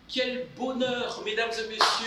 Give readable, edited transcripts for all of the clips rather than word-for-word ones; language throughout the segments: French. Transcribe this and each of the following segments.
Quel bonheur, mesdames et messieurs,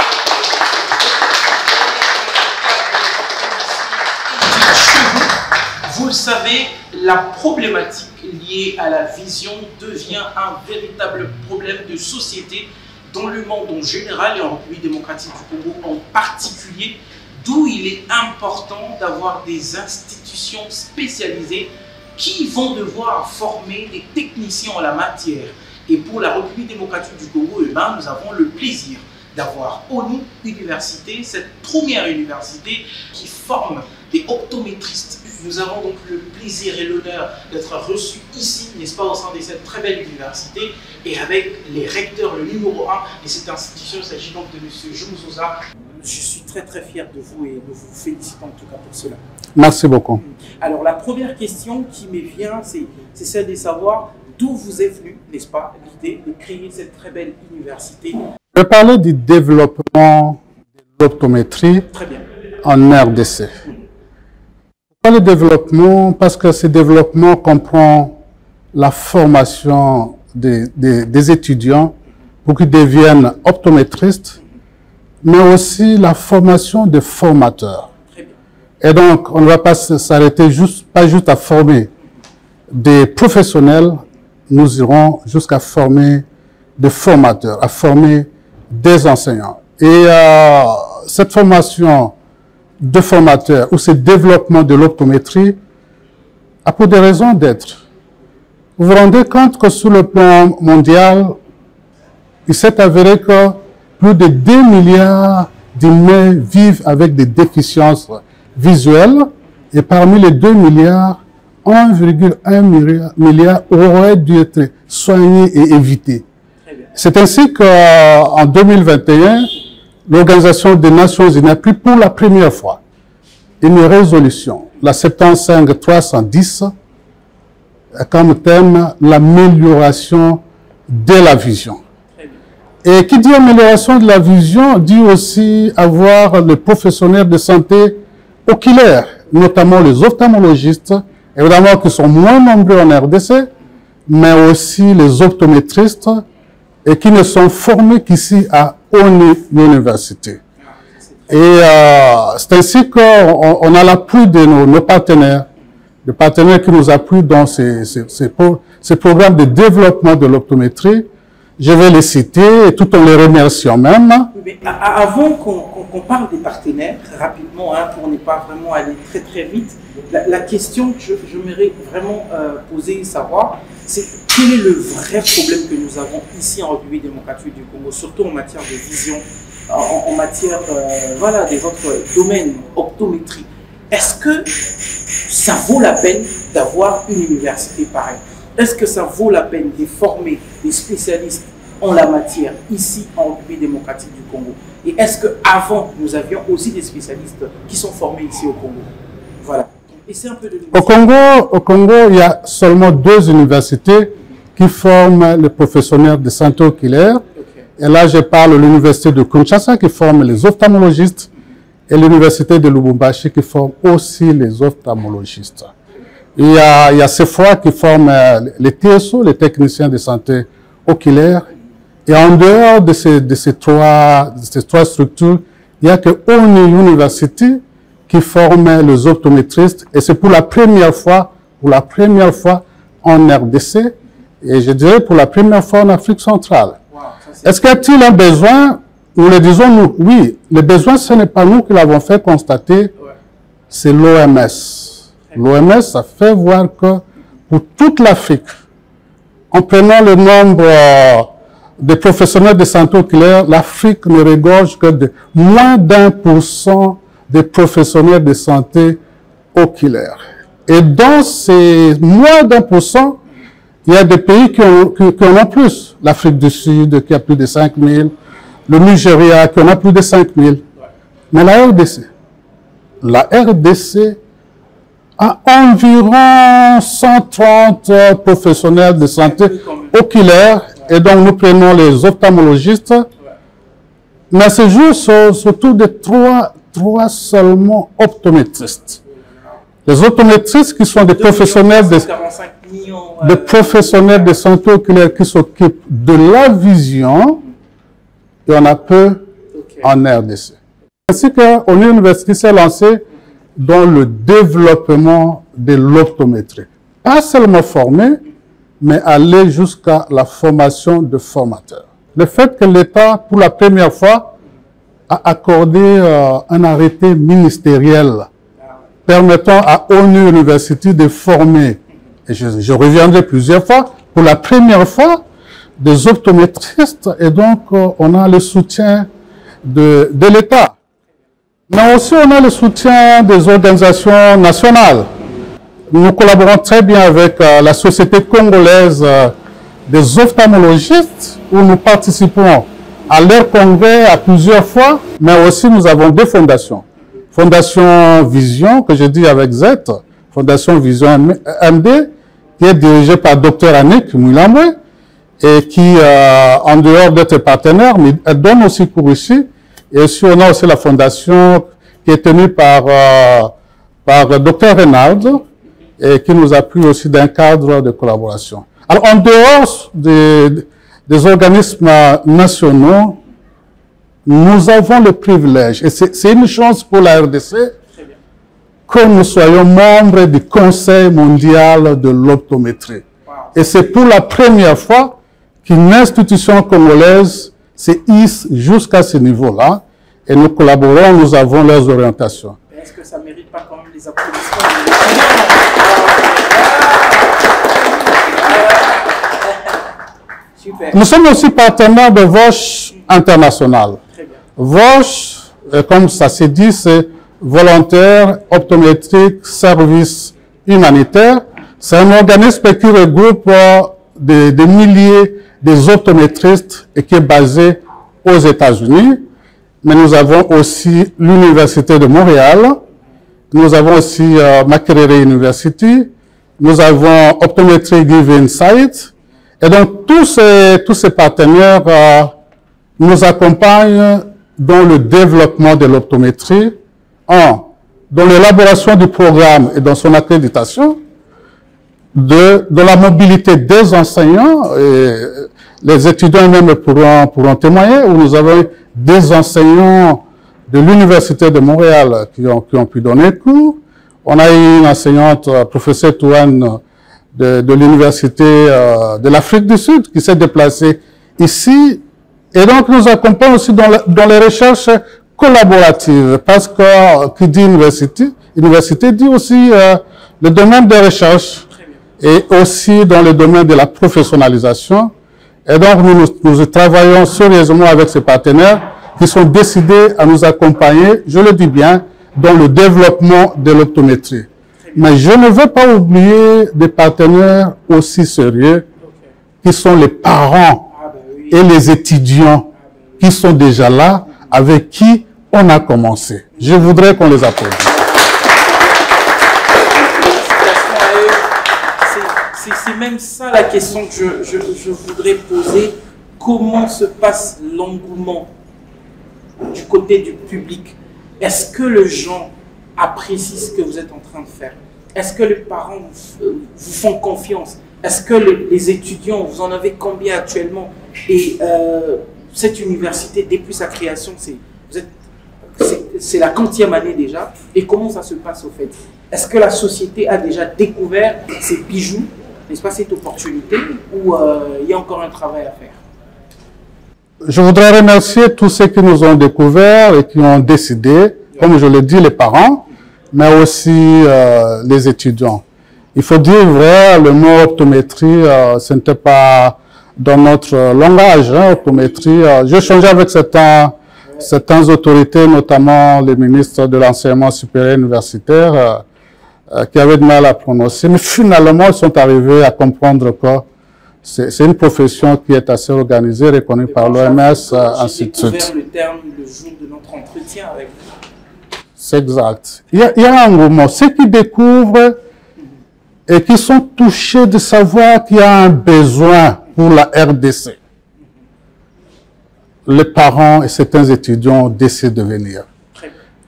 vous le savez, la problématique liée à la vision devient un véritable problème de société dans le monde en général et en République démocratique du Congo en particulier, d'où il est important d'avoir des institutions spécialisées qui vont devoir former des techniciens en la matière. Et pour la République démocratique du Congo, nous avons le plaisir d'avoir ONU Université, cette première université qui forme des optométristes. Nous avons donc le plaisir et l'honneur d'être reçus ici, n'est-ce pas, au sein de cette très belle université, et avec les recteurs, le numéro 1 de cette institution. Il s'agit donc de M. Jumuzoza. Je suis très très fier de vous et de vous féliciter en tout cas pour cela. Merci beaucoup. Alors la première question qui me vient, c'est celle de savoir d'où vous est venue, n'est-ce pas, l'idée de créer cette très belle université. Je vais parler du développement de l'optométrie en RDC. Pourquoi le développement? Parce que ce développement comprend la formation des étudiants pour qu'ils deviennent optométristes, mais aussi la formation des formateurs. Et donc, on ne va pas s'arrêter pas juste à former des professionnels, nous irons jusqu'à former des formateurs, à former des enseignants. Et cette formation de formateurs ou ce développement de l'optométrie a pour des raisons d'être. Vous vous rendez compte que sur le plan mondial, il s'est avéré que plus de 2 milliards d'humains vivent avec des déficiences visuelles et parmi les 2 milliards, 1,1 milliard auraient dû être soignés et évités. C'est ainsi qu'en 2021, l'Organisation des Nations Unies a pris pour la première fois une résolution, la 75-310, comme thème l'amélioration de la vision. Et qui dit amélioration de la vision dit aussi avoir les professionnels de santé oculaire, notamment les ophtalmologistes, évidemment qui sont moins nombreux en RDC, mais aussi les optométristes et qui ne sont formés qu'ici à ONU Université. Et c'est ainsi qu'on a l'appui de nos partenaires, des partenaires qui nous appuient dans ces programmes de développement de l'optométrie. Je vais les citer, tout en les remerciant même. Mais avant qu'on parle des partenaires, rapidement, pour ne pas vraiment aller très très vite, la question que je m'aimerais vraiment poser et savoir, c'est quel est le vrai problème que nous avons ici en République démocratique du Congo, surtout en matière de vision, en matière voilà, des autres domaines, optométrie. Est-ce que ça vaut la peine d'avoir une université pareille? Est-ce que ça vaut la peine de former des spécialistes en la matière ici en République démocratique du Congo? Et est-ce qu'avant, nous avions aussi des spécialistes qui sont formés ici au Congo? Voilà. Et c'est un peu de au Congo, il y a seulement 2 universités qui forment les professionnels de santé oculaire. Et là, je parle de l'université de Kinshasa qui forme les ophtalmologistes et l'université de Lubumbashi qui forme aussi les ophtalmologistes. Il y a CEFOA qui forme les TSO, les techniciens de santé oculaire. Et en dehors de ces trois structures, il n'y a que ONU University qui forme les optométristes. Et c'est pour la première fois en RDC, et je dirais pour la première fois en Afrique centrale. Wow, est-ce qu'il y a-t-il un besoin? Nous le disons nous, oui. Le besoin, ce n'est pas nous qui l'avons fait constater, c'est l'OMS. L'OMS a fait voir que pour toute l'Afrique, en prenant le nombre des professionnels de santé oculaire, l'Afrique ne regorge que de moins d'1% des professionnels de santé oculaire. Et dans ces moins d'1%, il y a des pays qui en ont plus. L'Afrique du Sud qui a plus de 5 000, le Nigeria qui en a plus de 5 000. Mais la RDC, à environ 130 professionnels de santé oculaire, et donc nous prenons les ophtalmologistes. Mais à ce jour, surtout de trois seulement optométristes. Les optométristes qui sont des professionnels professionnels de santé oculaire qui s'occupent de la vision, il y en a peu en RDC. Ainsi qu'au université s'est lancé dans le développement de l'optométrie. Pas seulement former, mais aller jusqu'à la formation de formateurs. Le fait que l'État, pour la première fois, a accordé un arrêté ministériel permettant à ONU University de former, et je reviendrai plusieurs fois, pour la première fois, des optométristes, et donc on a le soutien de l'État. Mais aussi on a le soutien des organisations nationales. Nous collaborons très bien avec la Société congolaise des ophtalmologistes, où nous participons à leur congrès à plusieurs fois, mais aussi nous avons des fondations. Fondation Vision, que je dis avec Z, Fondation Vision MD, qui est dirigée par Dr Annick Mouilambwe, et qui, en dehors d'être partenaire, mais elle donne aussi cours ici. Et aussi, on a aussi la fondation qui est tenue par Dr Reynald, et qui nous appuie aussi d'un cadre de collaboration. Alors, en dehors des organismes nationaux, nous avons le privilège, et c'est une chance pour la RDC, que nous soyons membres du Conseil mondial de l'optométrie. Et c'est pour la première fois qu'une institution congolaise se hisse jusqu'à ce niveau-là, et nous collaborons, nous avons leurs orientations. Est-ce que ça ne mérite pas quand même les applaudissements? Super. Nous sommes aussi partenaires de VOSH International. VOSH, comme ça s'est dit, c'est Volontaire Optométrique Service Humanitaire. C'est un organisme qui regroupe des milliers d'optométristes et qui est basé aux États-Unis. Mais nous avons aussi l'Université de Montréal. Nous avons aussi Makerere University. Nous avons Optometry Give Insight. Et donc, tous ces partenaires nous accompagnent dans le développement de l'optométrie, dans l'élaboration du programme et dans son accréditation, de la mobilité des enseignants, et les étudiants même pourront témoigner, où nous avons des enseignants de l'Université de Montréal qui ont pu donner cours. On a eu une enseignante, professeure Touane, de l'Université de l'Afrique du Sud, qui s'est déplacée ici. Et donc, nous accompagnons aussi dans les recherches collaboratives, parce que qui dit université dit aussi le domaine des recherches, et aussi dans le domaine de la professionnalisation. Et donc, nous travaillons sérieusement avec ces partenaires qui sont décidés à nous accompagner, je le dis bien, dans le développement de l'optométrie. Mais je ne veux pas oublier des partenaires aussi sérieux qui sont les parents et les étudiants qui sont déjà là, avec qui on a commencé. Je voudrais qu'on les applaudisse. C'est même ça la question que je voudrais poser. Comment se passe l'engouement du côté du public? Est-ce que les gens apprécient ce que vous êtes en train de faire? Est-ce que les parents vous font confiance? Est-ce que les étudiants, vous en avez combien actuellement? Et cette université, depuis sa création, c'est la 40e année déjà. Et comment ça se passe au fait? Est-ce que la société a déjà découvert ces bijoux, n'est-ce pas, cette opportunité, ou il y a encore un travail à faire? Je voudrais remercier tous ceux qui nous ont découvert et qui ont décidé, comme je l'ai dit, les parents, mais aussi les étudiants. Il faut dire vrai, le mot optométrie, ce n'était pas dans notre langage, hein, optométrie. J'ai échangé avec certaines autorités, notamment les ministres de l'enseignement supérieur universitaire, qui avaient du mal à prononcer, mais finalement, ils sont arrivés à comprendre que c'est une profession qui est assez organisée, reconnue par l'OMS, ainsi de suite. J'ai découvert le terme le jour de notre entretien avec vous. C'est exact. Il y a un mouvement. Ceux qui découvrent et qui sont touchés de savoir qu'il y a un besoin pour la RDC. Les parents et certains étudiants décident de venir.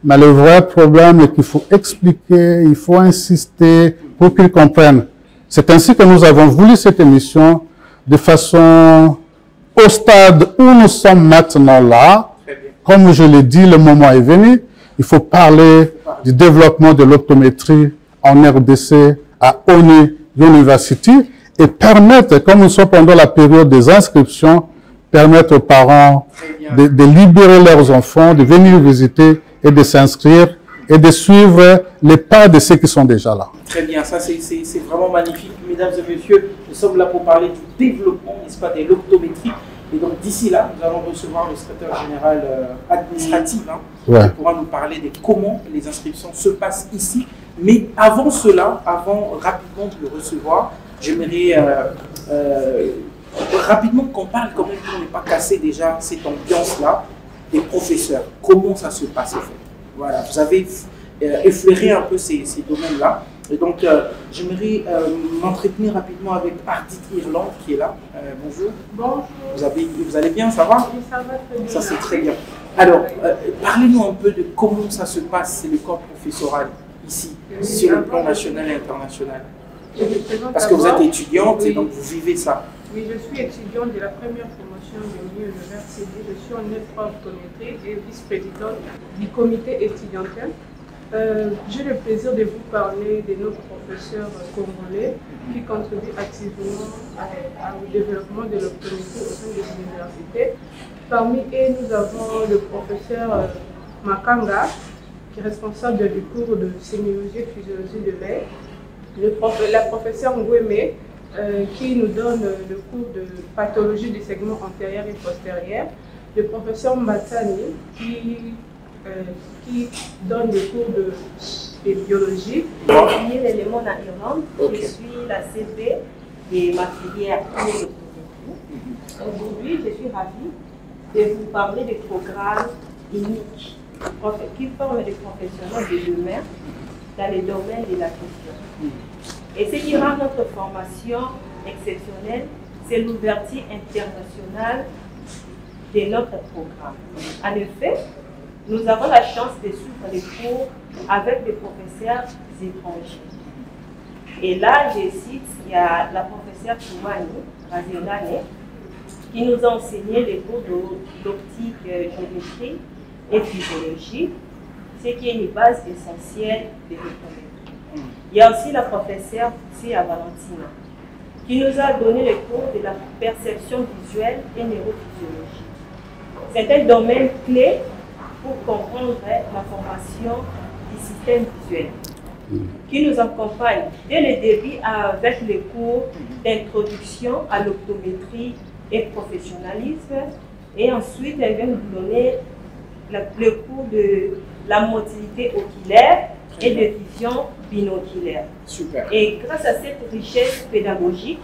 Mais le vrai problème est qu'il faut expliquer, il faut insister pour qu'ils comprennent. C'est ainsi que nous avons voulu cette émission de façon au stade où nous sommes maintenant là. Comme je l'ai dit, le moment est venu. Il faut parler du développement de l'optométrie en RDC à ONU University et permettre, comme nous sommes pendant la période des inscriptions, permettre aux parents de libérer leurs enfants, de venir visiter et de s'inscrire et de suivre les pas de ceux qui sont déjà là. Très bien, ça c'est vraiment magnifique. Mesdames et messieurs, nous sommes là pour parler du développement, n'est-ce pas, de l'optométrie. Et donc d'ici là, nous allons recevoir le secrétaire général administratif qui pourra nous parler de comment les inscriptions se passent ici. Mais avant cela, avant rapidement de le recevoir, j'aimerais rapidement qu'on parle quand même pour ne pas casser déjà cette ambiance-là des professeurs. Comment ça se passe en fait? Voilà, vous avez effleuré un peu ces domaines-là. Et donc, j'aimerais m'entretenir rapidement avec Ardit Irlande qui est là. Bonjour. Bonjour. Vous allez bien, ça va? Oui, ça va très bien. Ça, c'est très bien. Alors, parlez-nous un peu de comment ça se passe, le corps professoral ici, sur le plan national et international. Parce que vous êtes étudiante et donc vous vivez ça. Oui, je suis étudiante de la première promotion de l'université. Je suis en épreuve optométrie et vice-présidente du comité étudiantin. J'ai le plaisir de vous parler de nos professeurs congolais qui contribuent activement au développement de l'optométrie au sein de l'université. Parmi eux, nous avons le professeur Makanga, qui est responsable du cours de sémiologie et physiologie de l'œil, la professeure Ngweme, qui nous donne le cours de pathologie du segment antérieur et postérieur, le professeur Matani, qui donne des cours de biologie. Je suis l'élément en Irlande, je suis la CP de ma filière. Aujourd'hui, je suis ravie de vous parler des programmes uniques qui forment des professionnels de demain dans les domaines de la question. Et ce qui rend notre formation exceptionnelle, c'est l'ouverture internationale de notre programme. En effet, nous avons la chance de suivre les cours avec des professeurs étrangers. Et là, je cite, il y a la professeure Toumani Raziolane qui nous a enseigné les cours d'optique, géométrie et physiologie, ce qui est une base essentielle de l'optométrie. Il y a aussi la professeure Tia Valentina qui nous a donné les cours de la perception visuelle et neurophysiologie. C'est un domaine clé pour comprendre la formation du système visuel, qui nous accompagne dès le début avec les cours d'introduction à l'optométrie et professionnalisme, et ensuite elle vient nous donner le cours de la motilité oculaire et de vision binoculaire. Super. Et grâce à cette richesse pédagogique,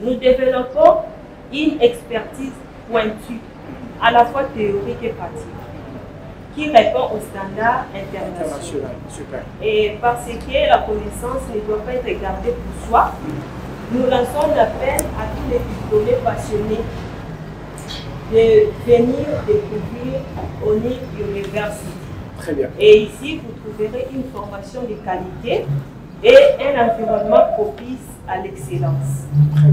nous développons une expertise pointue, à la fois théorique et pratique, qui répond aux standards internationaux. Super. Et parce que la connaissance ne doit pas être gardée pour soi, nous lançons l'appel à tous les diplômés passionnés de venir découvrir ONU University. Très bien. Et ici, vous trouverez une formation de qualité et un environnement propice à l'excellence.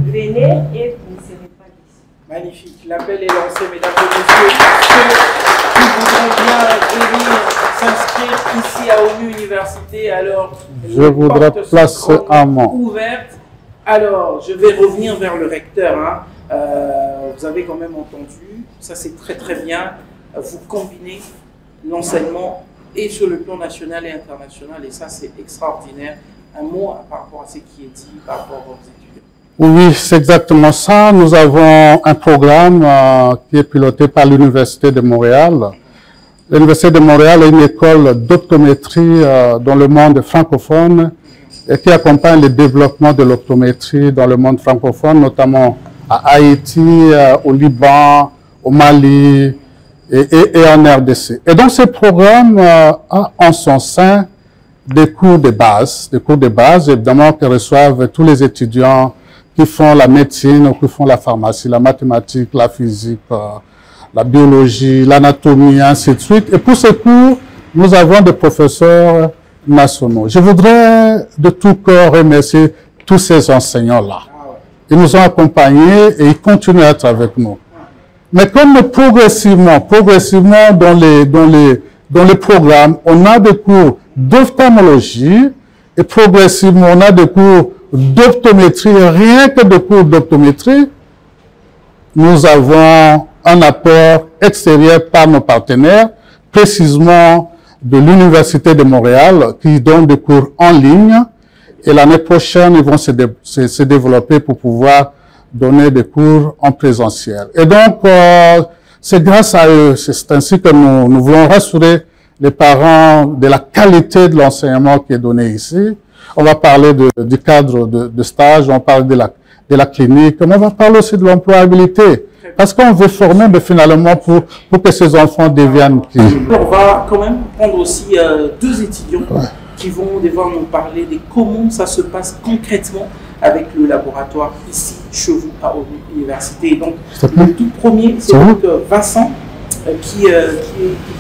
Venez et vous ne serez pas déçus. Magnifique. L'appel est lancé, mesdames et messieurs. Ceux qui voudront bien venir s'inscrire ici à ONU Université, alors je voudrais placer un mot. Ouverte. Alors, je vais revenir vers le recteur. Vous avez quand même entendu, ça c'est très très bien. Vous combinez l'enseignement et sur le plan national et international, et ça c'est extraordinaire. Un mot par rapport à ce qui est dit par rapport aux étudiants. Oui, c'est exactement ça. Nous avons un programme qui est piloté par l'Université de Montréal. L'Université de Montréal est une école d'optométrie dans le monde francophone et qui accompagne le développement de l'optométrie dans le monde francophone, notamment à Haïti, au Liban, au Mali, et en RDC. Et donc, ce programme a en son sein des cours de base, évidemment, que reçoivent tous les étudiants qui font la médecine ou qui font la pharmacie, la mathématique, la physique, la biologie, l'anatomie, ainsi de suite. Et pour ces cours, nous avons des professeurs nationaux. Je voudrais de tout cœur remercier tous ces enseignants-là. Ils nous ont accompagnés et ils continuent à être avec nous. Mais comme progressivement dans les programmes, on a des cours d'ophtalmologie et progressivement on a des cours d'optométrie, rien que des cours d'optométrie, nous avons un apport extérieur par nos partenaires, précisément de l'Université de Montréal, qui donne des cours en ligne. Et l'année prochaine, ils vont se développer pour pouvoir donner des cours en présentiel. Et donc, c'est grâce à eux, c'est ainsi que nous voulons rassurer les parents de la qualité de l'enseignement qui est donné ici. On va parler du cadre de stage, on va parler de la clinique, mais on va parler aussi de l'employabilité. Parce qu'on veut former, mais finalement, pour que ces enfants deviennent qui. On va quand même prendre aussi deux étudiants qui vont devoir nous parler de comment ça se passe concrètement avec le laboratoire ici, chez vous, à l'université. Donc, le tout premier, c'est donc Vincent, qui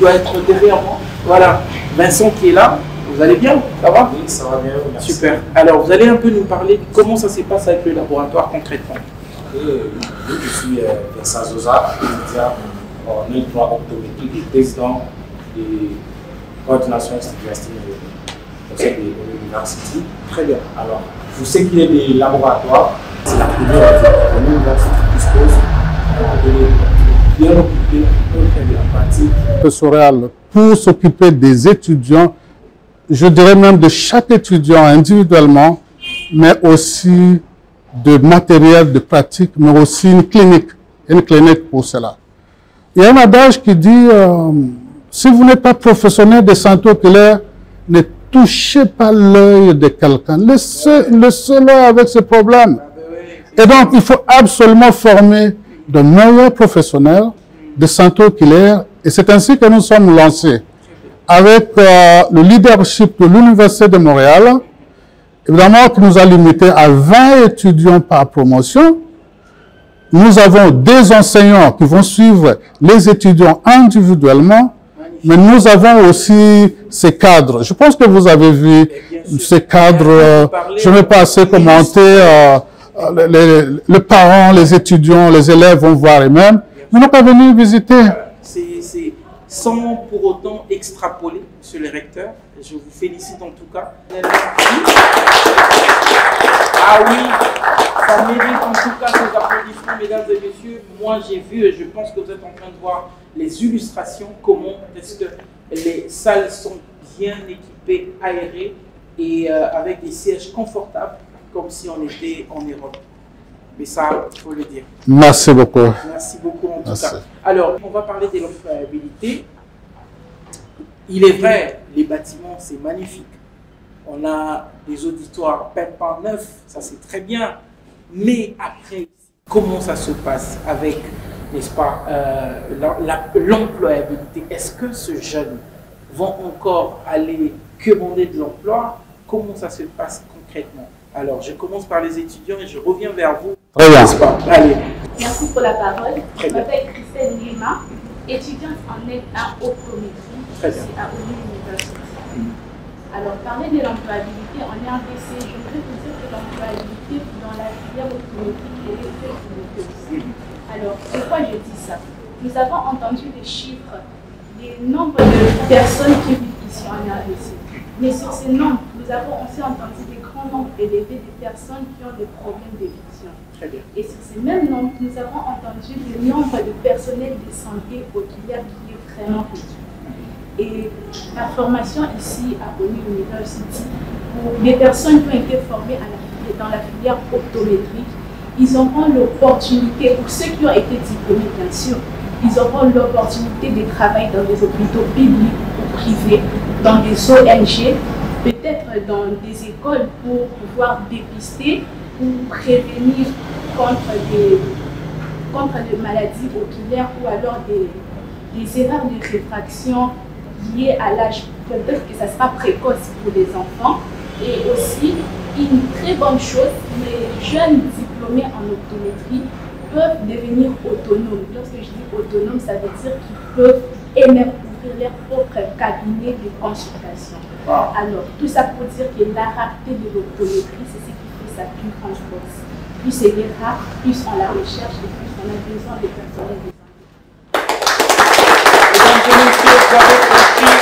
doit être derrière moi. Voilà, Vincent qui est là. Vous allez bien? Ça va? Oui, ça va bien, merci. Super. Alors, vous allez un peu nous parler de comment ça se passe avec le laboratoire concrètement. Je suis Vincent Zosa, étudiant en L3 optométrie, président de coordination universitaire au sein de l'université. Très bien. Alors, je sais qu'il y a des laboratoires, c'est la première fois que l'université dispose de bien occuper la pratique professorale pour s'occuper des étudiants, je dirais même de chaque étudiant individuellement, mais aussi de matériel de pratique, mais aussi une clinique pour cela. Il y a un adage qui dit, si vous n'êtes pas professionnel de santé oculaire, ne touchez pas l'œil de quelqu'un. Laissez-le avec ses problèmes. Et donc, il faut absolument former de meilleurs professionnels de santé oculaire. Et c'est ainsi que nous sommes lancés avec le leadership de l'Université de Montréal, évidemment, qui nous a limité à 20 étudiants par promotion. Nous avons des enseignants qui vont suivre les étudiants individuellement, mais nous avons aussi ces cadres. Je pense que vous avez vu ces cadres. Je n'ai pas assez commenté. Les parents, les étudiants, les élèves vont voir eux-mêmes. Mais n'ont pas venu visiter. C'est sans pour autant extrapoler, monsieur le recteur. Je vous félicite en tout cas. Ah oui, ça mérite en tout cas ces applaudissements, mesdames et messieurs. Moi, j'ai vu et je pense que vous êtes en train de voir les illustrations, comment est-ce que les salles sont bien équipées, aérées et avec des sièges confortables, comme si on était en Europe. Mais ça, il faut le dire. Merci beaucoup. Merci beaucoup en tout cas. Alors, on va parler de l'employabilité. Il est vrai, les bâtiments, c'est magnifique. On a des auditoires peints par neuf, ça c'est très bien. Mais après, comment ça se passe avec, n'est-ce pas, l'employabilité? Est-ce que ces jeunes vont encore aller commander de l'emploi? Comment ça se passe concrètement? Alors, je commence par les étudiants et je reviens vers vous. Très bien. Allez. Merci pour la parole. Très Je m'appelle Christelle Lima, étudiante en optométrie à l'université. Alors, parler de l'employabilité en RDC, je voudrais vous dire que l'employabilité dans la filière optométrique est très limitée aussi. Alors, pourquoi je dis ça? Nous avons entendu des chiffres, des nombres de personnes qui vivent ici en RDC. Mais sur ces nombres, nous avons aussi entendu des grands nombres élevés de personnes qui ont des problèmes de vision. Et sur ces mêmes nombres, nous avons entendu le nombre de personnel de santé oculaire qui est vraiment petit. Et la formation ici à ONU University, pour les personnes qui ont été formées dans la filière optométrique, ils auront l'opportunité, pour ceux qui ont été diplômés bien sûr, ils auront l'opportunité de travailler dans des hôpitaux publics ou privés, dans des ONG, peut-être dans des écoles pour pouvoir dépister ou prévenir contre des maladies oculaires ou alors les erreurs de réfraction liées à l'âge, peut-être que ça sera précoce pour les enfants. Et aussi, une très bonne chose, les jeunes diplômés en optométrie peuvent devenir autonomes. Lorsque je dis autonome, ça veut dire qu'ils peuvent ouvrir leur propre cabinet de consultation. Wow. Alors, tout ça pour dire que la rareté de l'optométrie, c'est ce qui fait sa plus grande force. Plus c'est rare, plus on la recherche et plus on a besoin de personnel de santé. Mesdames et messieurs, vous avez compris,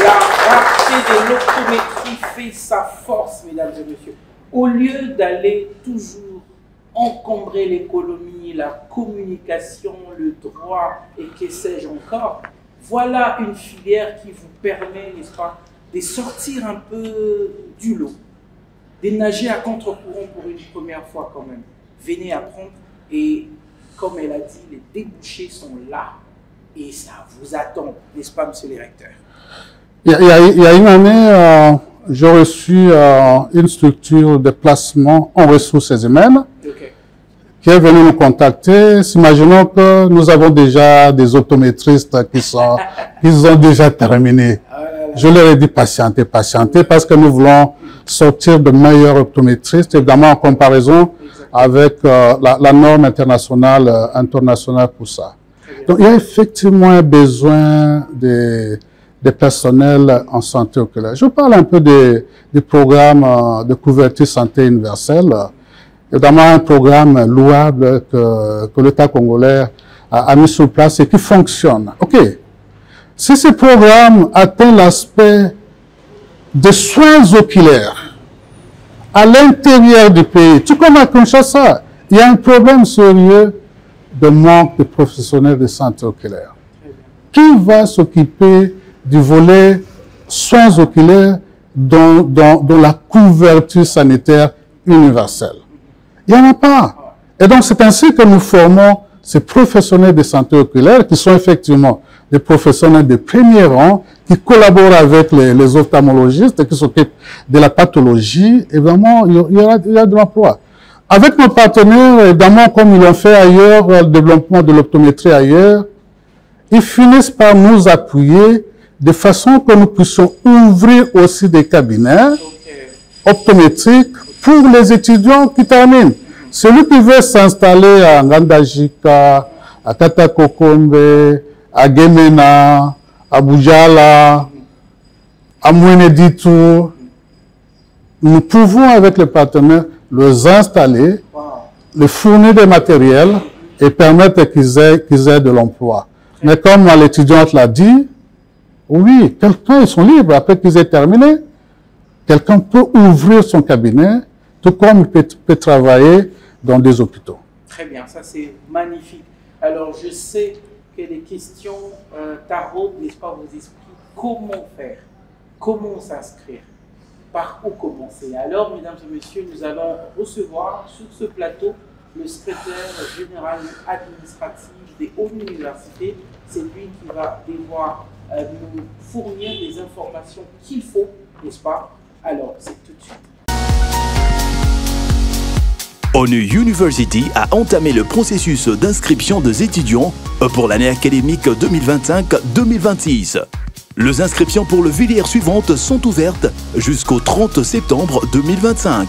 la rareté de l'optométrie fait sa force, mesdames et messieurs. Au lieu d'aller toujours encombrer l'économie, la communication, le droit et que sais-je encore, voilà une filière qui vous permet, n'est-ce pas, de sortir un peu du lot, de nager à contre-courant pour une première fois quand même. Venez apprendre et, comme elle a dit, les débouchés sont là et ça vous attend, n'est-ce pas, monsieur le recteur? Il y a une année, j'ai reçu une structure de placement en ressources humaines qui est venue nous contacter. Imaginons que nous avons déjà des optométristes qui ont déjà terminé. Je leur ai dit patientez, parce que nous voulons sortir de meilleurs optométristes, évidemment en comparaison avec la norme internationale pour ça. Donc il y a effectivement un besoin des personnels en santé oculaire. Je parle un peu des programmes de couverture santé universelle. Évidemment, un programme louable que l'État congolais a mis sur place et qui fonctionne. OK. Si ce programme atteint l'aspect des soins oculaires à l'intérieur du pays, tu connais comme ça, il y a un problème sérieux de manque de professionnels de santé oculaire. Qui va s'occuper du volet soins oculaires dans la couverture sanitaire universelle? Il n'y en a pas. Et donc, c'est ainsi que nous formons ces professionnels de santé oculaire qui sont effectivement des professionnels de premier rang, qui collaborent avec les ophtalmologistes et qui s'occupent de la pathologie. Et vraiment, il y a de l'emploi. Avec nos partenaires, évidemment, comme ils l'ont fait ailleurs, le développement de l'optométrie ailleurs, ils finissent par nous appuyer de façon que nous puissions ouvrir aussi des cabinets optométriques pour les étudiants qui terminent. Celui qui veut s'installer à Ngandajika, à Katakokombe, à Gemena, à Boujala, à Moueneditou, nous pouvons avec les partenaires les installer, les fournir des matériels et permettre qu'ils aient de l'emploi. Mais comme l'étudiante l'a dit, oui, quelqu'un, ils sont libres après qu'ils aient terminé. Quelqu'un peut ouvrir son cabinet, tout comme il peut travailler dans des hôpitaux. Très bien, ça c'est magnifique. Alors je sais que les questions taraudent, n'est-ce pas, vous expliquent comment faire, comment s'inscrire, par où commencer. Alors, mesdames et messieurs, nous allons recevoir sur ce plateau le secrétaire général administratif des hautes universités. C'est lui qui va devoir nous fournir des informations qu'il faut, n'est-ce pas? Alors, c'est tout de suite. ONU University a entamé le processus d'inscription des étudiants pour l'année académique 2025-2026. Les inscriptions pour les filières suivantes sont ouvertes jusqu'au 30 septembre 2025.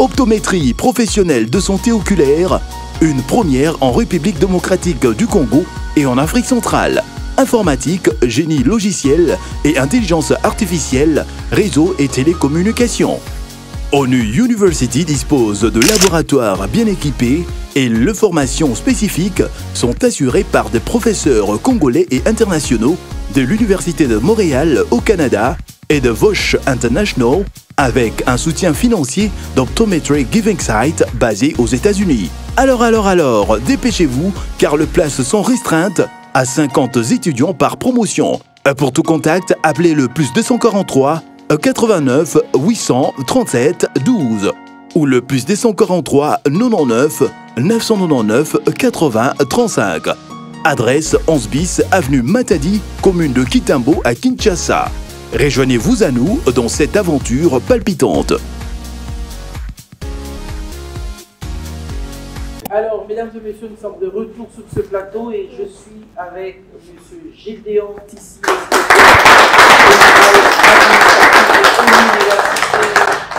Optométrie professionnelle de santé oculaire, une première en République démocratique du Congo et en Afrique centrale. Informatique, génie logiciel et intelligence artificielle, réseau et télécommunications. ONU University dispose de laboratoires bien équipés et les formations spécifiques sont assurées par des professeurs congolais et internationaux de l'Université de Montréal au Canada et de Vosch International avec un soutien financier d'Optometry Giving Site basé aux États-Unis. Alors, dépêchez-vous car les places sont restreintes à 50 étudiants par promotion. Pour tout contact, appelez le +243 89 837 12 ou le +243 99 999 80 35. Adresse 11 bis avenue Matadi, commune de Kitambo à Kinshasa. Rejoignez-vous à nous dans cette aventure palpitante. Alors, mesdames et messieurs, nous sommes de retour sur ce plateau et je suis avec M. Gédéon Tissier,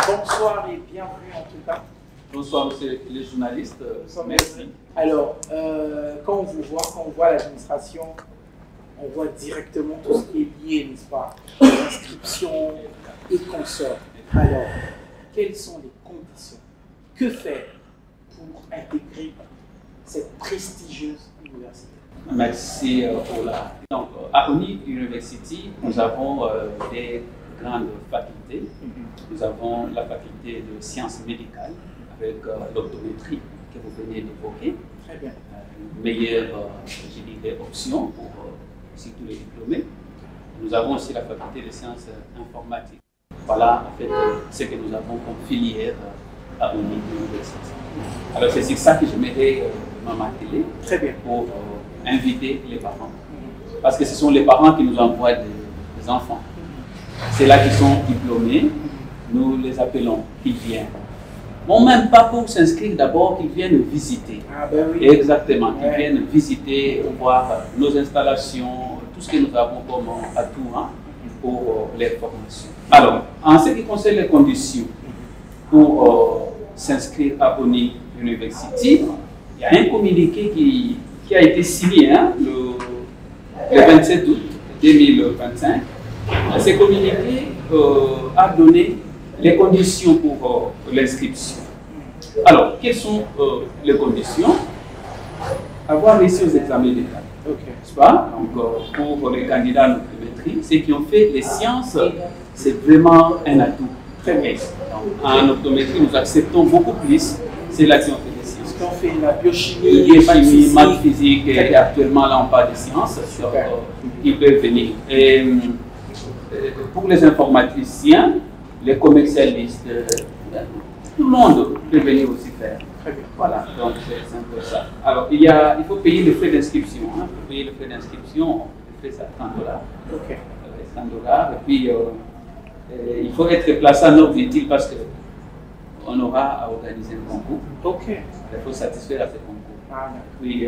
bonsoir et bienvenue en tout cas. Bonsoir, monsieur les journalistes. Merci. Alors, quand on voit l'administration, on voit directement tout ce qui est lié, n'est-ce pas, l'inscription et consorts. Alors, quelles sont les conditions? Que faire pour intégrer cette prestigieuse université? Merci pour la... Donc, à Oni University, nous avons des grandes facultés. Nous avons la faculté de sciences médicales avec l'optométrie que vous venez d'évoquer. Très bien. Une meilleure, je dirais, option pour aussi tous les diplômés. Nous avons aussi la faculté de sciences informatiques. Voilà, en fait, ce que nous avons comme filière à Oni University. Alors, c'est sur ça que j'aimerais m'atteler. Très bien. Pour inviter les parents. Parce que ce sont les parents qui nous envoient des enfants. C'est là qu'ils sont diplômés. Nous les appelons, ils viennent. Bon, même pas pour s'inscrire d'abord, ils viennent visiter. Ah ben oui. Exactement, ils viennent visiter, voir nos installations, tout ce que nous avons comme atout pour les formations. Alors, en ce qui concerne les conditions pour s'inscrire à Oni University, il y a un communiqué qui a été signé le 27 août 2025. Ce communiqué a donné les conditions pour l'inscription. Alors, quelles sont les conditions? Avoir réussi aux examens d'État. N'est-ce pas? Donc, pour les candidats en optométrie, ceux qui ont fait les sciences, c'est vraiment un atout. Très bien. Donc, en optométrie, nous acceptons beaucoup plus ceux-là qui ont fait les sciences. Qui ont fait la biochimie, maths physique, et actuellement là on parle de sciences, donc, ils peuvent venir. Et, pour les informaticiens, les commercialistes, tout le monde peut venir aussi faire. Très bien. Voilà, donc c'est un peu ça. Alors, il faut payer les frais d'inscription. Il faut payer les frais d'inscription, les frais à $30. Ok. $30. Et puis, il faut être placé en ordre utile parce qu'on aura à organiser un concours. Ok. Il faut satisfaire à ce concours. Ah, puis,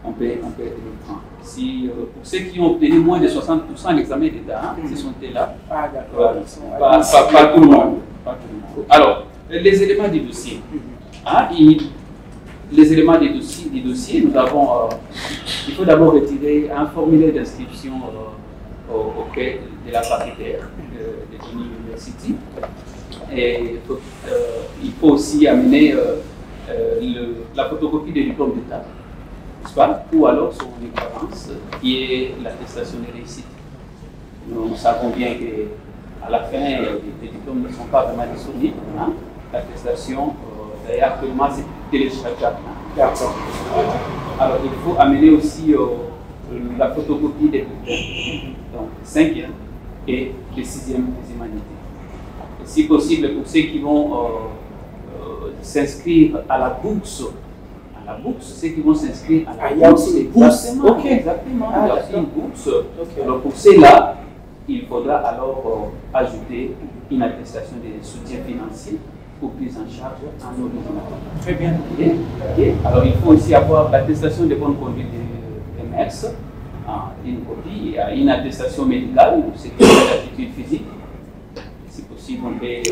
on peut être prendre. Si, pour ceux qui ont obtenu moins de 60% à l'examen d'État, ce sont là. Ah, d'accord. Pas tout le monde. Alors, les éléments du dossier. Les éléments du dossier, nous avons, il faut d'abord retirer un formulaire d'inscription auprès de la facultaire de l'université. Et il faut aussi amener la photocopie des diplômes d'État, n'est-ce pas? Ou alors son équivalence, qui est l'attestation de réussite. Nous savons bien qu'à la fin, les diplômes ne sont pas vraiment disponibles. L'attestation, actuellement, c'est téléchargeable. Alors, il faut amener aussi la photocopie des diplômes, donc 5e et les 6e des humanités. Et si possible, pour ceux qui vont s'inscrire à la bourse, ceux qui vont s'inscrire à la bourse. Il y a aussi des bourses. Ok, exactement. Il y a aussi une bourse. Alors, pour ceux-là, il faudra alors ajouter une attestation de soutien financier pour prise en charge en original. Très bien. Okay. Alors, il faut aussi avoir l'attestation de bonne conduite de MERS, une copie, une attestation médicale, c'est l'aptitude physique. Si possible, on peut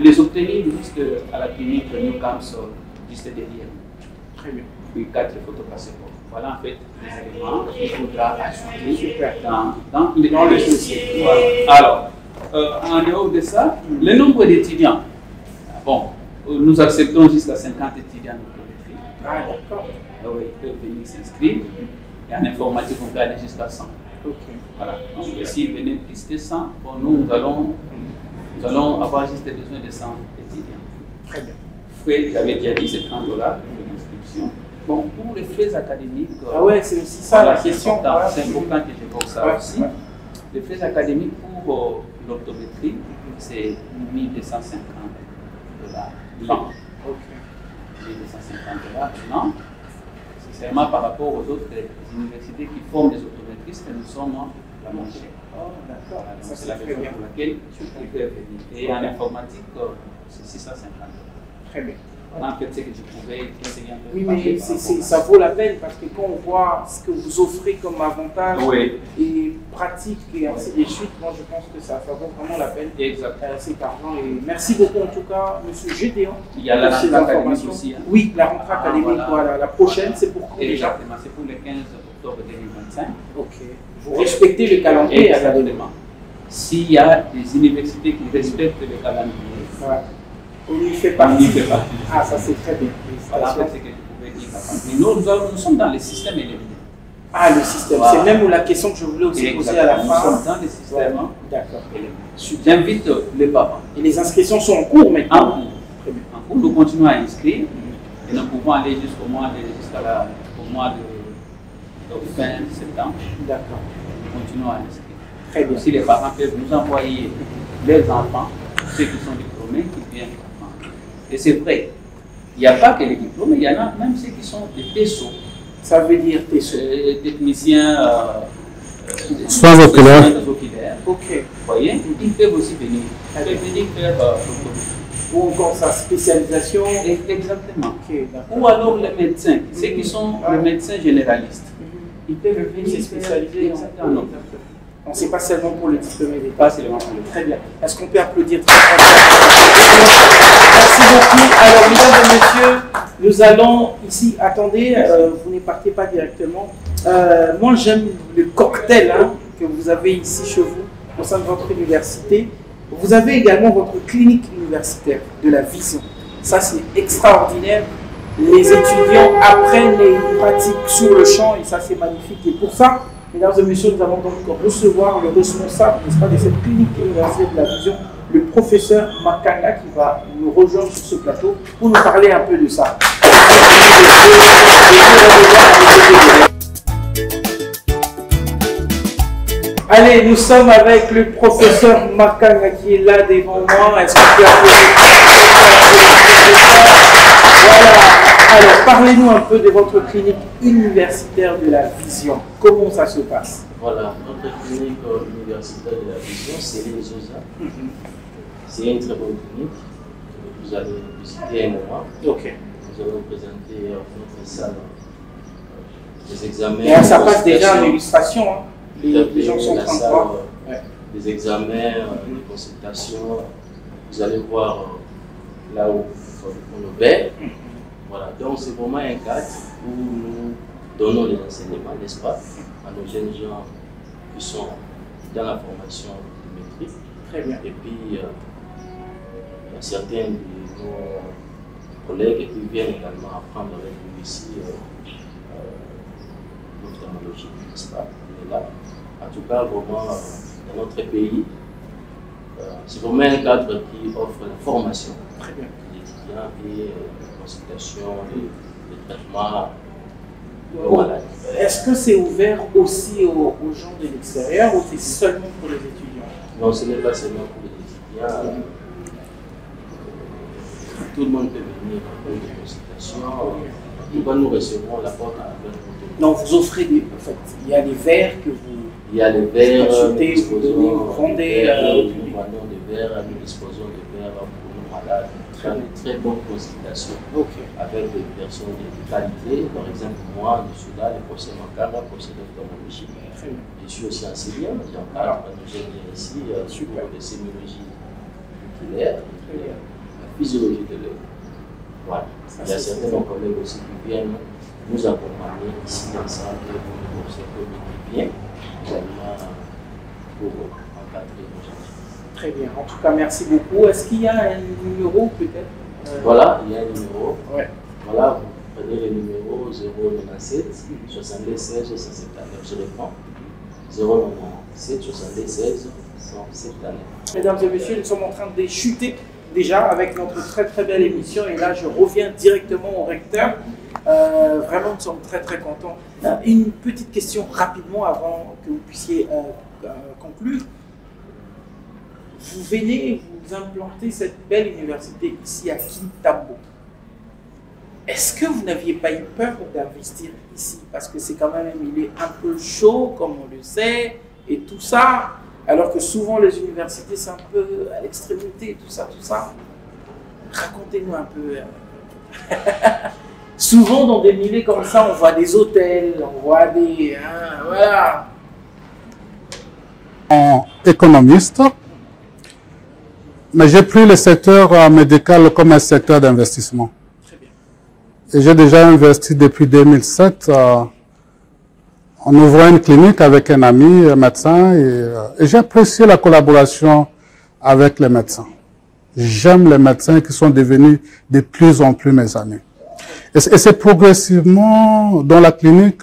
les obtenir juste à la clinique Newcamps, juste derrière. Très bien. Puis 4 photos passeports. Voilà en fait les éléments qu'il faudra ajouter dans le dossier. Voilà. Alors, en dehors de ça, le nombre d'étudiants. Bon, nous acceptons jusqu'à 50 étudiants de l'optométrie. Ah, d'accord. Oui, ils peuvent venir s'inscrire. Et en informatique, on peut aller jusqu'à 100. Ok. Voilà. Donc, s'ils venaient plus de 100, bon, nous allons avoir juste besoin de 100 étudiants. Très bien. Frais, j'avais déjà dit, c'est $30 de l'inscription. Bon, pour les frais académiques. Ah ouais, c'est aussi ça la question. C'est important que j'évoque ça aussi. Les frais académiques pour l'optométrie, c'est $1 250 l'an. Ok. $1 250 l'an. C'est seulement par rapport aux autres universités qui forment des optométristes, nous sommes la moins chère. Oh, d'accord. C'est la raison pour laquelle ils peuvent venir. Et en informatique, c'est $650. Très bien. Voilà en fait ce que je pouvais essayer un peu. Oui, mais ça vaut la peine parce que quand on voit ce que vous offrez comme avantage et pratique et ainsi de suite, moi je pense que ça vaut vraiment la peine. Exactement. Cet argent. Et merci beaucoup en tout cas, Monsieur Gédéon. Il y a la rentrée académique aussi. Hein. Oui, la rentrée académique, voilà. La prochaine, c'est pour quand déjà? Exactement, c'est pour le 15 octobre 2025. Ok. Vous respectez le calendrier académique. S'il y a des universités qui respectent le calendrier, on y fait partie. Ah, ça c'est très bien. Voilà, c'est ce que je pouvais dire. Mais nous sommes dans le système élémentaire. Ah, le système. Voilà. C'est même la question que je voulais aussi poser à la fin. Nous sommes dans le système. D'accord. J'invite les parents. Et les inscriptions sont en cours maintenant? En cours. Très bien. En cours, nous continuons à inscrire et nous pouvons aller jusqu'au mois de fin septembre. D'accord. Nous continuons à inscrire. Très bien. Si les parents peuvent nous envoyer les enfants, ceux qui sont diplômés, qui viennent apprendre. Et c'est vrai, il n'y a pas que les diplômés, il y en a même ceux qui sont des TESO. Ça veut dire TESO? Techniciens soins oculaires. Ok. Vous voyez, ils peuvent aussi venir. Ils peuvent venir faire ou encore sa spécialisation. Exactement. Okay, ou alors les médecins, ceux qui sont les médecins généralistes. Ils peuvent venir se spécialiser. Exactement. On ne sait pas seulement pour le diplômé d'État. Pas seulement pour le Très bien. Est-ce qu'on peut applaudir très fort? Merci beaucoup. Alors, mesdames et messieurs, nous allons ici, attendez, vous ne partez pas directement. Moi, j'aime le cocktail que vous avez ici chez vous, au sein de votre université. Vous avez également votre clinique universitaire de la vision. Ça, c'est extraordinaire. Les étudiants apprennent les pratiques sur le champ et ça, c'est magnifique. Et pour ça, mesdames et messieurs, nous allons donc recevoir le responsable, n'est-ce pas, de cette clinique universitaire de la vision, le professeur Makanga, qui va nous rejoindre sur ce plateau pour nous parler un peu de ça. Allez, nous sommes avec le professeur Makanga qui est là devant moi. Est-ce qu'on peut Voilà. Alors, parlez-nous un peu de votre clinique universitaire de la vision. Comment ça se passe? Voilà, notre clinique universitaire de la vision, c'est l'INSOSA. C'est une très bonne clinique que vous allez visiter un moment. Ok. Nous allons présenter notre salle des examens. Et ça passe déjà en illustration. Les gens sont en train de voir. Des examens, des consultations. Vous allez voir là où on le fait. Voilà, donc c'est vraiment un cadre où nous donnons les enseignements, n'est-ce pas, à nos jeunes gens qui sont dans la formation de maîtrise. Très bien. Et puis, il y a certains de nos collègues qui viennent également apprendre avec nous ici l'ophtalmologie, n'est-ce pas, on est là. En tout cas, vraiment, dans notre pays, c'est vraiment un cadre qui offre la formation. Très bien. Des étudiants et consultation, les traitements. Est-ce que c'est ouvert aussi aux gens de l'extérieur ou c'est seulement pour les étudiants? Non, ce n'est pas seulement pour les étudiants. Tout le monde peut venir pour des consultations. En tout cas, nous recevons la porte à ouverte pour tout le monde. Non, vous offrez des. En fait, il y a des verres que vous. Il y a les verres, vous vendez. Nous vendons des verres, nous disposons de verres pour nos malades. Très bonne consultation avec des personnes de qualité. Par exemple, moi, je suis là, le professeur Makanga, professeur d'ophtalmologie. Je suis aussi enseignant, j'encadre nos jeunes ici sur les sémiologies oculaires, la physiologie de l'œil. Voilà. Il y a certains de nos collègues aussi qui viennent nous accompagner ici dans le centre pour nous observer bien, également pour encadrer nos jeunes. Très bien. En tout cas, merci beaucoup. Est-ce qu'il y a un numéro peut-être Voilà, il y a un numéro. Ouais. Voilà, vous prenez le numéro 097 62 16 179. Je reprends. 097 62 16 179. Mesdames et messieurs, nous sommes en train de chuter déjà avec notre très très belle émission. Et là, je reviens directement au recteur. Vraiment, nous sommes très très contents. Une petite question rapidement avant que vous puissiez conclure. Vous venez vous implanter cette belle université ici à Kintambo. Est-ce que vous n'aviez pas eu peur d'investir ici? Parce que c'est quand même, il est un peu chaud, comme on le sait, et tout ça. Alors que souvent les universités, c'est un peu à l'extrémité, tout ça, tout ça. Racontez-nous un peu. Souvent, dans des milieux comme ça, on voit des hôtels, on voit des... Hein, voilà. Économiste, mais j'ai pris le secteur médical comme un secteur d'investissement. Et j'ai déjà investi depuis 2007 en ouvrant une clinique avec un ami médecin et j'ai apprécié la collaboration avec les médecins. J'aime les médecins qui sont devenus de plus en plus mes amis. Et c'est progressivement dans la clinique,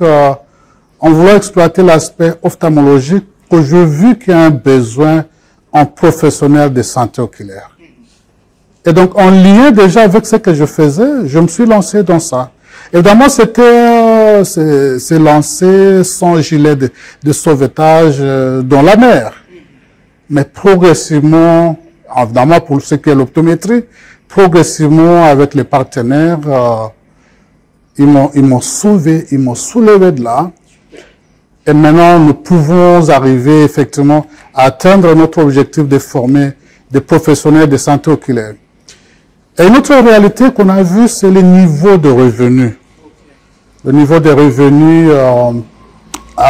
on voulait exploiter l'aspect ophtalmologique que j'ai vu qu'il y a un besoin en professionnel de santé oculaire. Et donc, en lien déjà avec ce que je faisais, je me suis lancé dans ça. Évidemment, c'est lancé sans gilet de sauvetage dans la mer. Mais progressivement, évidemment pour ce qui est l'optométrie, progressivement avec les partenaires, ils m'ont soulevé de là. Et maintenant, nous pouvons arriver effectivement à atteindre notre objectif de former des professionnels de santé oculaire. Et une autre réalité qu'on a vue, c'est le niveau de revenus. Le niveau de revenus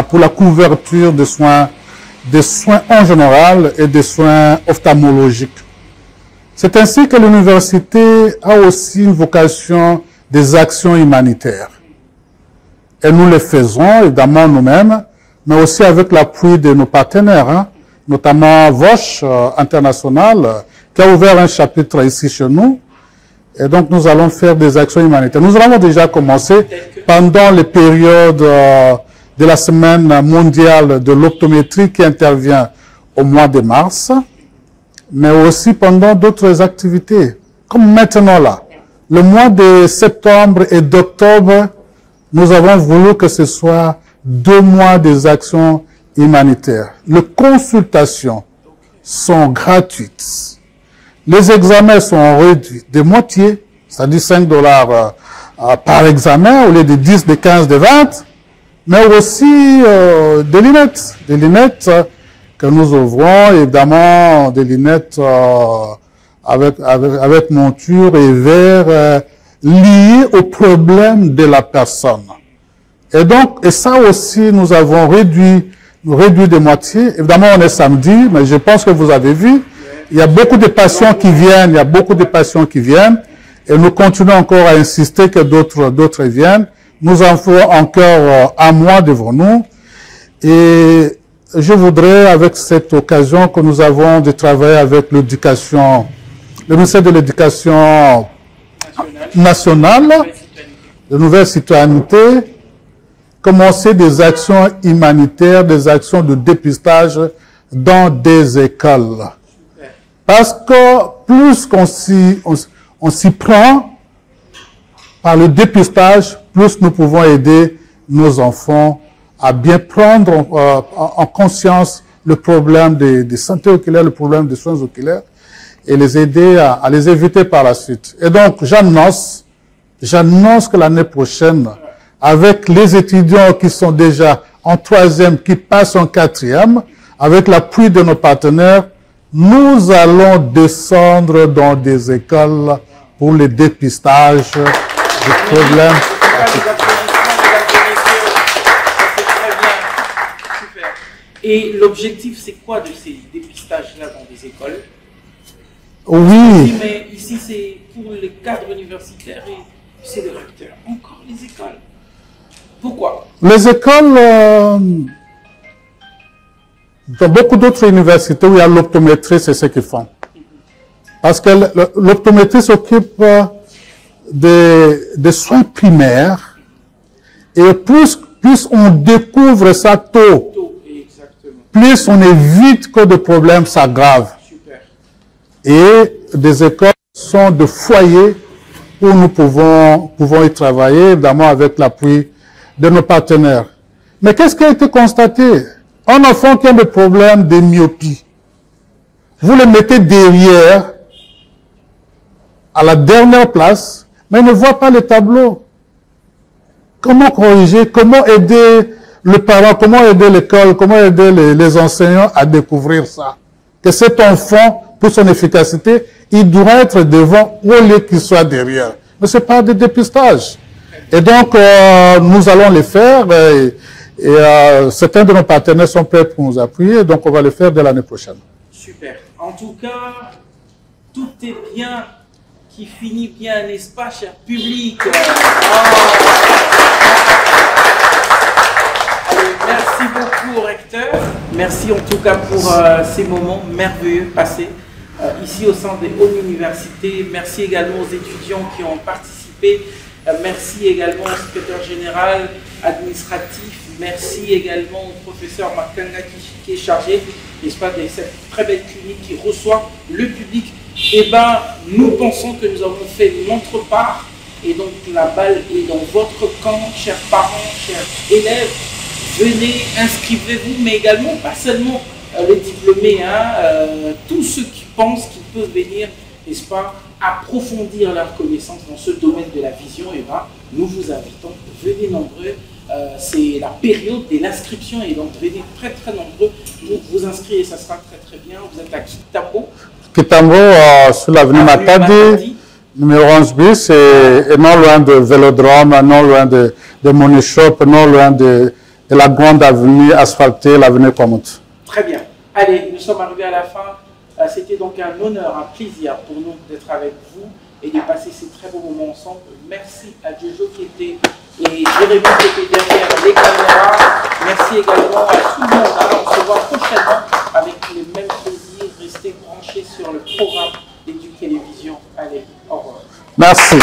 pour la couverture des soins en général et des soins ophtalmologiques. C'est ainsi que l'université a aussi une vocation des actions humanitaires. Et nous le faisons, évidemment, nous-mêmes, mais aussi avec l'appui de nos partenaires, hein, notamment Vosch International, qui a ouvert un chapitre ici chez nous. Et donc, nous allons faire des actions humanitaires. Nous avons déjà commencé pendant les périodes de la semaine mondiale de l'optométrie qui intervient au mois de mars, mais aussi pendant d'autres activités. Comme maintenant là, le mois de septembre et d'octobre, nous avons voulu que ce soit 2 mois des actions humanitaires. Les consultations sont gratuites. Les examens sont réduits de moitié, c'est-à-dire $5 par examen au lieu de 10, de 15, de 20, mais aussi des lunettes que nous ouvrons, évidemment des lunettes avec monture et verre liés au problème de la personne. Et donc, et ça aussi, nous avons réduit de moitié. Évidemment, on est samedi, mais je pense que vous avez vu, il y a beaucoup de patients qui viennent, et nous continuons encore à insister que d'autres viennent. Nous en ferons encore un mois devant nous. Et je voudrais, avec cette occasion que nous avons de travailler avec l'éducation, le ministère de l'Éducation nationale, de nouvelle citoyenneté, commencer des actions humanitaires, des actions de dépistage dans des écoles. Parce que plus on s'y prend par le dépistage, plus nous pouvons aider nos enfants à bien prendre en conscience le problème de santé oculaire, le problème des soins oculaires, et les aider à les éviter par la suite. Et donc, j'annonce que l'année prochaine, avec les étudiants qui sont déjà en 3e, qui passent en 4e, avec l'appui de nos partenaires, nous allons descendre dans des écoles pour le dépistage des problèmes. Et l'objectif, c'est quoi de ces dépistages-là dans des écoles? Oui. Mais ici, c'est pour les cadres universitaires et c'est le recteur. Encore les écoles. Pourquoi? Les écoles, dans beaucoup d'autres universités où il y a l'optométrie, c'est ce qu'ils font. Parce que l'optométrie s'occupe des soins primaires et plus on découvre ça tôt, plus on évite que des problèmes s'aggravent. Et des écoles sont de foyers où nous pouvons y travailler, évidemment avec l'appui de nos partenaires. Mais qu'est-ce qui a été constaté? Un enfant qui a des problèmes de myopie, vous le mettez derrière, à la dernière place, mais il ne voit pas le tableau. Comment corriger? Comment aider le parent? Comment aider l'école? Comment aider les enseignants à découvrir ça? Que cet enfant, pour son efficacité, il doit être devant au lieu qu'il soit derrière. Mais ce n'est pas de dépistage. Et donc, nous allons le faire et certains de nos partenaires sont prêts pour nous appuyer, donc on va le faire dès l'année prochaine. Super. En tout cas, tout est bien qui finit bien, n'est-ce pas, cher public? Allez, merci beaucoup, recteur. Merci en tout cas pour ces moments merveilleux passés ici au sein des Hautes Universités. Merci également aux étudiants qui ont participé. Merci également au secrétaire général administratif. Merci également au professeur Makanga qui est chargé, n'est-ce pas, de cette très belle clinique qui reçoit le public. Eh bien, nous pensons que nous avons fait notre part et donc la balle est dans votre camp, chers parents, chers élèves. Venez, inscrivez-vous, mais également, pas seulement les diplômés, tous ceux qui pensent qu'ils peuvent venir, n'est-ce pas, approfondir leur connaissance dans ce domaine de la vision. Et bien, nous vous invitons, venez nombreux. C'est la période de l'inscription et donc venez très très nombreux pour vous inscrire et ça sera très très bien. Vous êtes à Kitambo. Kitambo, sur l'avenue Matadi, numéro 11 bis, et non loin de Vélodrome, non loin de Money Shop, non loin de la grande avenue asphaltée, l'avenue Comte. Très bien. Allez, nous sommes arrivés à la fin. C'était donc un honneur, un plaisir pour nous d'être avec vous et de passer ces très beaux moments ensemble. Merci à Jojo qui était et Jérémy qui était derrière les caméras. Merci également à tout le monde. On se voit prochainement avec les mêmes plaisirs. Restez branchés sur le programme d'Éduc Télévision. Allez, au revoir. Merci.